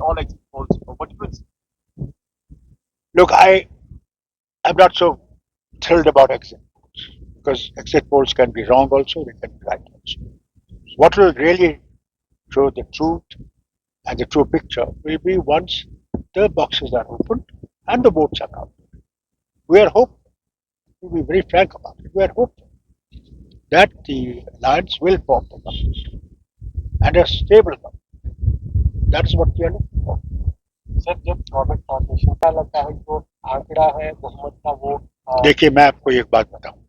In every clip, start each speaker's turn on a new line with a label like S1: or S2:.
S1: all exit polls. What do you say?
S2: Look, I am not so thrilled about exit polls because exit polls can be wrong also, they can be right also. What will really show the truth and the true picture will be once the boxes are opened and the votes are counted. We are hopeful, to be very frank about it, we are hopeful that the alliance will form the government and a stable government. That's what we are looking for.
S1: Sir जब Robert foundation का लगता है जो आंकड़ा है बहुमत का वो
S2: देखिए, मैं आपको एक बात बताऊं,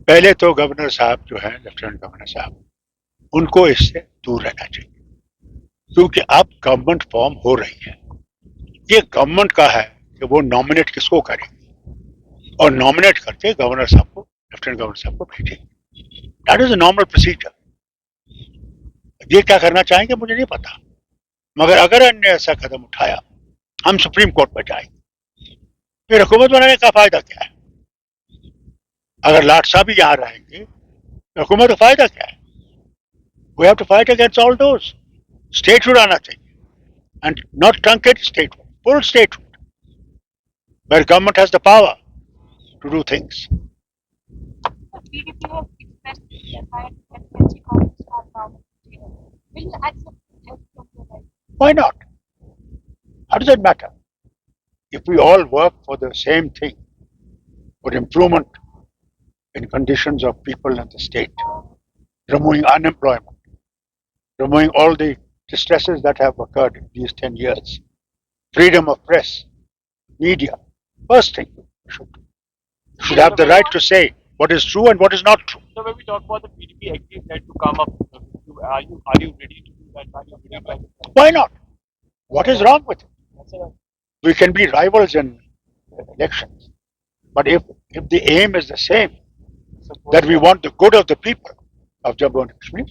S2: पहले तो गवर्नर साहब जो है, लेफ्टिनेंट गवर्नर साहब, उनको इससे दूर रहना चाहिए क्योंकि अब गवर्नमेंट फॉर्म हो रही है। ये गवर्नमेंट का है कि वो नॉमिनेट किसको करेगी और नॉमिनेट करके गवर्नर साहब को, लेफ्टिनेंट गवर्नर साहब को भेजेगी। That is a normal procedure. ये क्या करना चाहेंगे मुझे नहीं पता, मगर अगर अन्य ऐसा कदम उठाया, हम सुप्रीम कोर्ट पर जाएंगे, फिर हुकूमत बनाने का फायदा क्या है? अगर लाट साहब भी यहाँ रहेंगे तो हुकूमत का फायदा क्या है? We have to fight against all those. Statehood आना चाहिए and not truncate statehood, full statehood where government has the power to do things.
S3: PDP has expressed their desire to get Karachi Congress from power. Will you accept help from the right?
S2: Why not? How does it matter? If we all work for the same thing, for improvement in conditions of people in the state, removing unemployment, removing all the distresses that have occurred in these 10 years, freedom of press, media, first thing you should have the right to say what is true and what is not true.
S1: So when we talk about the PDP exit that to come up, are you ready to do that? Are you ready to
S2: Why not? What is wrong with it? We can be rivals in elections, but if the aim is the same, that we want the good of the people of Jammu and Kashmir,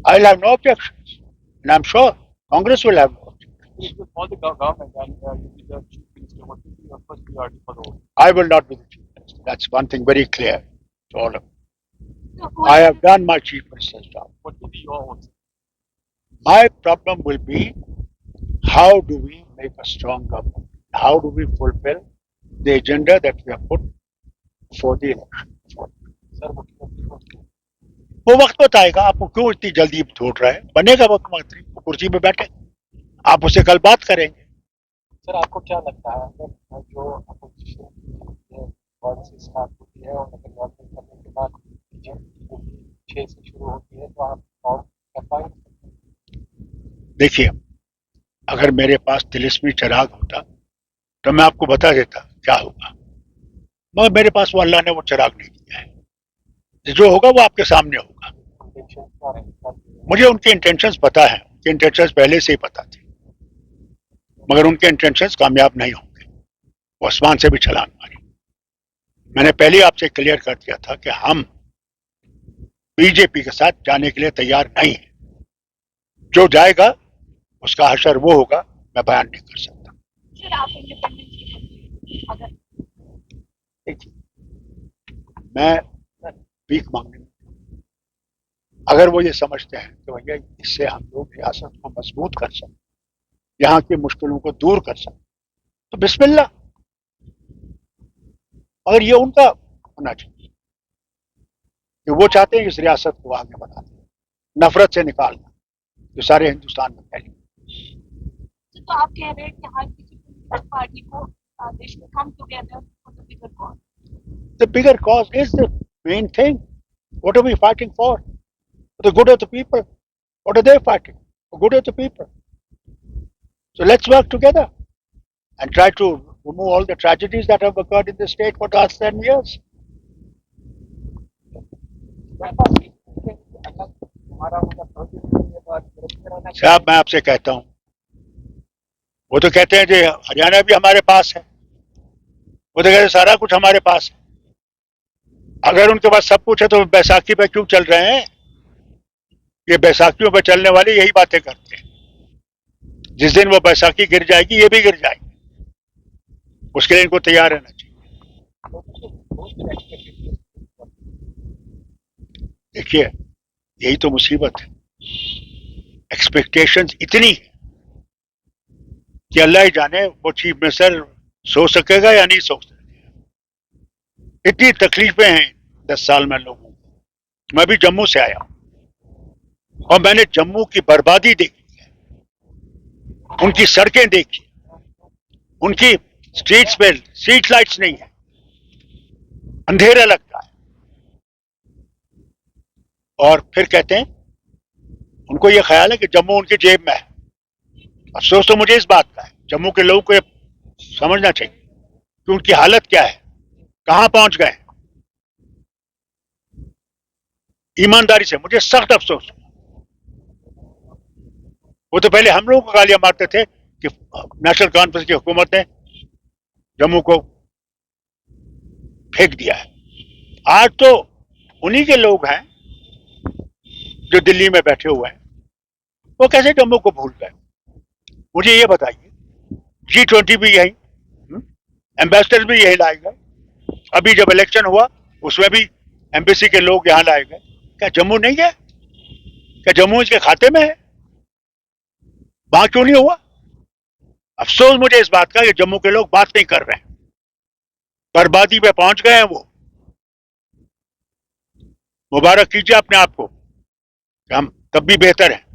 S2: I'll have no objections. And I'm sure Congress will have no objections.
S1: If you call the government and you be the chief minister, what will be your first priority for the vote?
S2: I will not be the chief minister. That's one thing very clear to all of you.
S3: So,
S2: I have done my chief minister's job.
S1: What will be your vote?
S2: My problem will be how do we make a strong government? How do we fulfill the agenda that we have put for the election?
S1: Sir मुख्यमंत्री को
S2: वो वक्त बताएगा। आपको क्यों इतनी जल्दी छोड़ रहा है? बनेगा मुख्यमंत्री, वो कुर्सी पे बैठे, आप उससे कल बात करेंगे।
S1: सर आपको क्या लगता है अगर जो अपोजिशन पॉलिसी स्टार्ट होती है और अगर गवर्नमेंट करने के बाद बीजेपी 6 से शुरू होती है तो आप फॉर्म कर पाएंगे?
S2: देखिए, अगर मेरे पास तिलिस्मी चिराग होता तो मैं आपको बता देता क्या होगा, मगर मेरे पास वो अल्लाह ने वो चिराग नहीं दिया है। जो होगा वो आपके सामने होगा। मुझे उनके इंटेंशंस पता है, उनके इंटेंशंस पहले से ही पता थे, मगर उनके इंटेंशंस कामयाब नहीं होंगे। वो आसमान से भी छलांग मारी। मैंने पहले आपसे क्लियर कर दिया था कि हम बीजेपी के साथ जाने के लिए तैयार नहीं है। जो जाएगा उसका हशर वो होगा, मैं बयान नहीं कर सकता।
S3: सर आप इंडिपेंडेंस अगर
S2: देखिए, मैं भीख मांगने में, अगर वो ये समझते हैं कि भैया इससे हम लोग रियासत को मजबूत कर सकते, यहाँ की मुश्किलों को दूर कर सकते, तो बिस्मिल्लाह। मगर ये उनका होना चाहिए कि वो चाहते हैं इस रियासत को आगे बढ़ाना, नफरत से निकालना जो सारे हिंदुस्तान में फैली।
S3: तो आप कह रहे हैं कि हर किसी पॉलिटिकल पार्टी को देश में come together for the bigger cause.
S2: The bigger cause is the main thing. What are we fighting for? For the good of the people. What are they fighting? For good of the people. So let's work together and try to remove all the tragedies that have occurred in the state for the last 10 years. साहब, मैं आपसे कहता हूँ, वो तो कहते हैं कि हरियाणा भी हमारे पास है, वो तो कहते हैं सारा कुछ हमारे पास है। अगर उनके पास सब कुछ है तो बैसाखी पे क्यों चल रहे हैं? ये बैसाखियों पे चलने वाले यही बातें करते हैं। जिस दिन वो बैसाखी गिर जाएगी, ये भी गिर जाएगी। उसके लिए इनको तैयार रहना चाहिए। देखिए, यही तो मुसीबत है। एक्सपेक्टेशंस इतनी है कि अल्लाह ही जाने वो चीफ मिनिस्टर सोच सकेगा या नहीं सोच सकेगा। इतनी तकलीफें हैं 10 साल में लोगों को। मैं भी जम्मू से आया हूं और मैंने जम्मू की बर्बादी देखी है, उनकी सड़कें देखी, उनकी स्ट्रीट्स पे स्ट्रीट लाइट्स नहीं है, अंधेरा लगता है। और फिर कहते हैं उनको ये ख्याल है कि जम्मू उनकी जेब में है। अफसोस तो मुझे इस बात का है, जम्मू के लोगों को ये समझना चाहिए कि उनकी हालत क्या है, कहां पहुंच गए। ईमानदारी से मुझे सख्त अफसोस। वो तो पहले हम लोगों को गालियां मारते थे कि नेशनल कॉन्फ्रेंस की हुकूमत ने जम्मू को फेंक दिया है। आज तो उन्हीं के लोग हैं जो दिल्ली में बैठे हुए हैं, वो कैसे जम्मू को भूल गए। मुझे ये बताइए, G20 भी यही, एम्बेसडर भी यही लाए गए, अभी जब इलेक्शन हुआ उसमें भी एम्बेसी के लोग यहां लाए गए। क्या जम्मू नहीं है? क्या जम्मू इसके खाते में है? वहां क्यों नहीं हुआ? अफसोस मुझे इस बात का कि जम्मू के लोग बात नहीं कर रहे हैं, बर्बादी पे पहुंच गए हैं वो। मुबारक कीजिए अपने आप को कि हम तब भी बेहतर हैं।